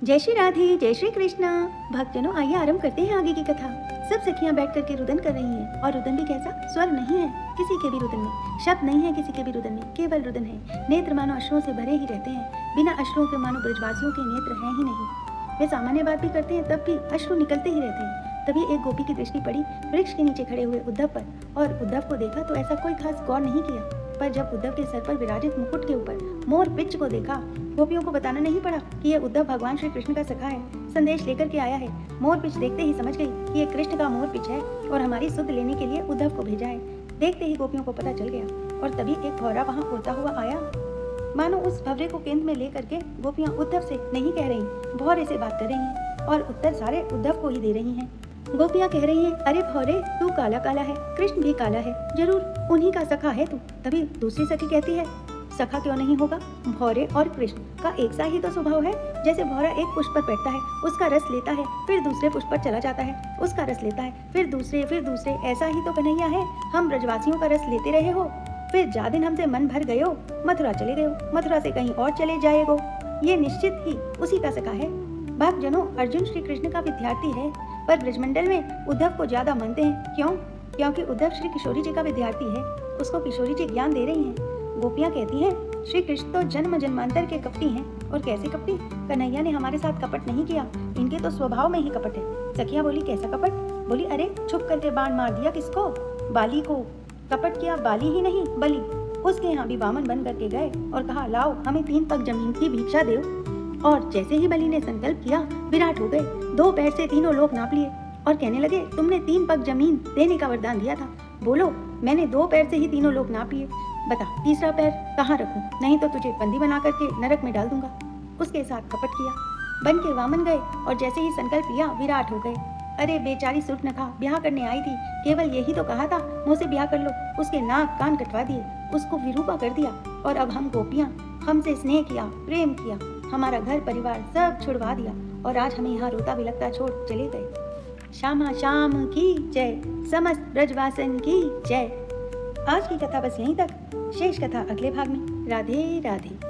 जय श्री राधे, जय श्री कृष्णा। भक्तजनों, आइए आरंभ करते हैं आगे की कथा। सब सखियां बैठ करके रुदन कर रही हैं और रुदन भी कैसा, स्वर नहीं है किसी के भी रुदन में, शब्द नहीं है किसी के भी रुदन में, केवल रुदन है। नेत्र मानो अश्रुओं से भरे ही रहते हैं, बिना अश्रुओं के मानो ब्रजवासियों के नेत्र हैं ही नहीं। वे सामान्य बात भी करते हैं तब भी अश्रु निकलते ही रहते हैं। तभी एक गोपी की दृष्टि पड़ी वृक्ष के नीचे खड़े हुए उद्धव पर, और उद्धव को देखा तो ऐसा कोई खास गौर नहीं किया, पर जब उद्धव के सर पर विराजित मुकुट के ऊपर मोर पिच को देखा, गोपियों को बताना नहीं पड़ा कि यह उद्धव भगवान श्री कृष्ण का सखा है, संदेश लेकर के आया है। मोर पिच देखते ही समझ गई कि यह कृष्ण का मोर पिच है और हमारी सुध लेने के लिए उद्धव को भेजा है। देखते ही गोपियों को पता चल गया और तभी एक भौरा वहां उड़ता हुआ आया। मानो उस भवरे को केंद्र में लेकर के गोपियां उद्धव से नहीं कह रही, भौरे से बात कर रही हैं और उत्तर सारे उद्धव को ही दे रही हैं। गोपियां कह रही हैं, अरे भौरे, तू काला काला है, कृष्ण भी काला है, जरूर उन्हीं का सखा है तू। तभी दूसरी सखी कहती है, सखा क्यों नहीं होगा, भौरे और कृष्ण का एक सा ही तो स्वभाव है। जैसे भौरा एक पुष्प पर बैठता है, उसका रस लेता है, फिर दूसरे पुष्प पर चला जाता है, उसका रस लेता है, फिर दूसरे, ऐसा ही तो कन्हैया है। हम ब्रजवासियों का रस लेते रहे हो, फिर जा दिन हमसे मन भर गयो, मथुरा चले गयो, मथुरा से कहीं और चले जाएगो, ये निश्चित ही उसी का सखा है। भक्तजनों, अर्जुन श्री कृष्ण का विद्यार्थी है, पर ब्रजमंडल में उद्धव को ज्यादा मानते हैं। क्यों? क्योंकि उद्धव श्री किशोरी जी का विद्यार्थी है, उसको किशोरी जी ज्ञान दे रही हैं। गोपियां कहती हैं, श्री कृष्ण तो जन्म जन्मांतर के कपटी हैं। और कैसे कपटी? कन्हैया ने हमारे साथ कपट नहीं किया, इनके तो स्वभाव में ही कपट है। सखियां बोली, कैसा कपट? बोली, अरे छुप करके बाण मार दिया किसको, बाली को। कपट किया बाली ही नहीं, बलि। उसके यहाँ भी वामन बन करके गए और कहा, लाओ हमें 3 पग जमीन की भिक्षा दो। और जैसे ही बलि ने संकल्प किया, विराट हो गए, 2 पैर से तीनों लोग नाप लिए और कहने लगे, तुमने 3 पग जमीन देने का वरदान दिया था, बोलो मैंने 2 पैर से ही तीनों लोग नाप लिए, बता तीसरा पैर कहाँ रखूं, नहीं तो तुझे बंदी बना करके नरक में डाल दूंगा। उसके साथ कपट किया, बन के वामन गए और जैसे ही संकल्प लिया, विराट हो गए। अरे बेचारी सूर्पनखा ब्याह करने आई थी, केवल यही तो कहा था मुझसे ब्याह कर लो, उसके नाक कान कटवा दिए, उसको विरूपा कर दिया। और अब हम गोपियां, हमसे स्नेह किया, प्रेम किया, हमारा घर परिवार सब छुड़वा दिया और आज हमें यहाँ रोता बिलखता छोड़ चले गए। श्यामा श्याम की जय, समस्त ब्रजवासन की जय। आज की कथा बस यहीं तक, शेष कथा अगले भाग में। राधे राधे।